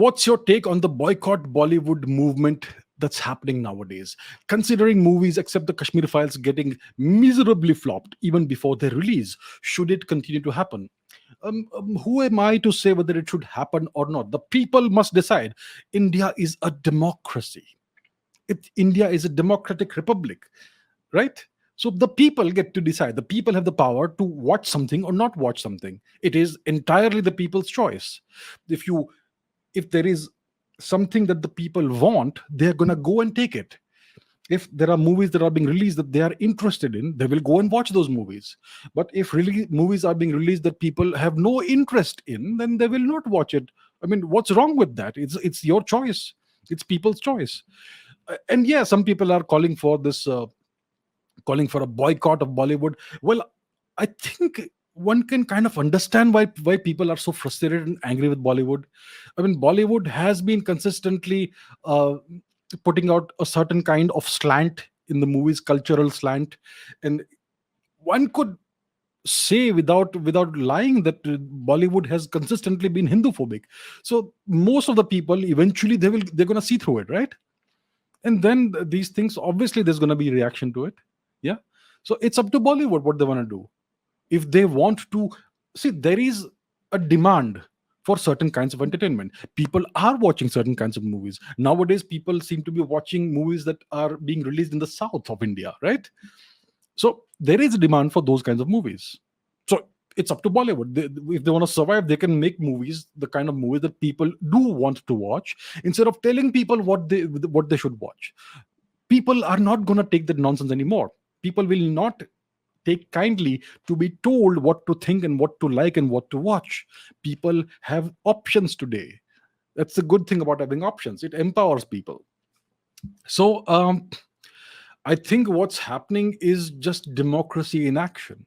What's your take on the boycott Bollywood movement that's happening nowadays? Considering movies except the Kashmir Files getting miserably flopped even before their release, should it continue to happen? Who am I to say whether it should happen or not? The people must decide. India is a democracy. India is a democratic republic, right? So the people get to decide. The people have the power to watch something or not watch something. It is entirely the people's choice. If you if there is something that the people want, they're going to go and take it. If there are movies that are being released that they are interested in, they will go and watch those movies. But if really movies are being released that people have no interest in, then they will not watch it. I mean, what's wrong with that? It's your choice. It's people's choice. And yeah, some people are calling for a boycott of Bollywood. Well, I think one can kind of understand why people are so frustrated and angry with Bollywood. I mean, Bollywood has been consistently uh, putting out a certain kind of slant in the movies, cultural slant, and one could say without lying that Bollywood has consistently been Hindu phobic. So most of the people eventually they're going to see through it, right? And then these things, obviously there's going to be reaction to it. Yeah. So it's up to Bollywood what they want to do. If they want to see, there is a demand for certain kinds of entertainment. People are watching certain kinds of movies nowadays. People seem to be watching movies that are being released in the south of India, right? So there is a demand for those kinds of movies. So it's up to Bollywood. If they want to survive, they can make movies, the kind of movies that people do want to watch, instead of telling people what they should watch. People are not going to take that nonsense anymore. People will not take kindly to be told what to think and what to like and what to watch. People have options today. That's the good thing about having options. It empowers people. So I think what's happening is just democracy in action.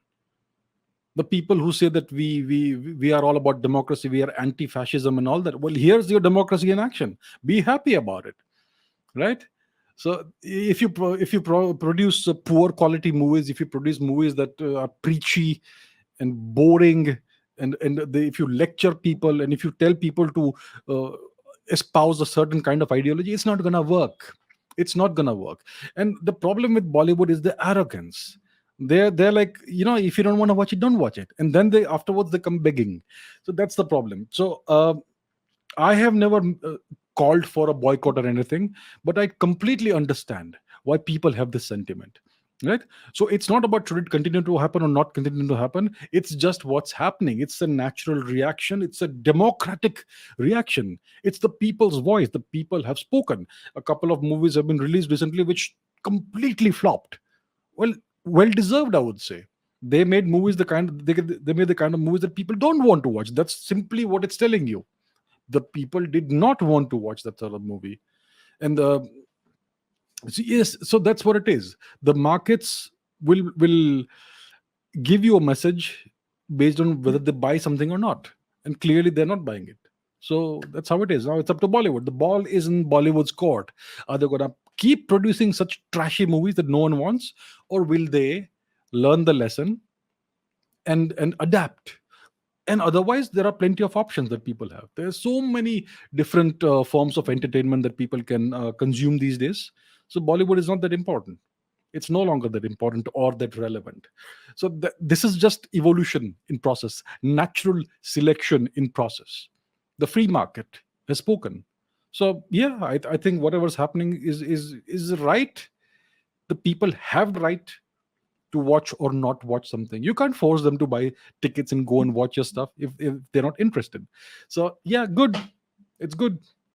The people who say that we are all about democracy, we are anti-fascism and all that. Well, here's your democracy in action. Be happy about it, right? So if you produce poor quality movies, if you produce movies that are preachy and boring, and if you lecture people and if you tell people to uh, espouse a certain kind of ideology, it's not gonna work. It's not gonna work. And the problem with Bollywood is the arrogance. They're like, if you don't want to watch it, don't watch it, and then they afterwards they come begging. So that's the problem. So I have never called for a boycott or anything, but I completely understand why people have this sentiment. Right? So it's not about should it continue to happen or not continue to happen. It's just what's happening. It's a natural reaction. It's a democratic reaction. It's the people's voice. The people have spoken. A couple of movies have been released recently which completely flopped. Well, well deserved, I would say. They made movies they made the kind of movies that people don't want to watch. That's simply what it's telling you. The people did not want to watch that sort of movie. And yes, so that's what it is. The markets will give you a message based on whether they buy something or not, and clearly they're not buying it. So that's how it is. Now it's up to Bollywood. The ball is in Bollywood's court. Are they gonna keep producing such trashy movies that no one wants, or will they learn the lesson and adapt? And otherwise, there are plenty of options that people have. There's so many different forms of entertainment that people can consume these days. So Bollywood is not that important. It's no longer that important or that relevant. So this is just evolution in process, natural selection in process. The free market has spoken. So yeah, I think whatever's happening is right. The people have the right to watch or not watch something. You can't force them to buy tickets and go and watch your stuff if they're not interested. So yeah, good. It's good.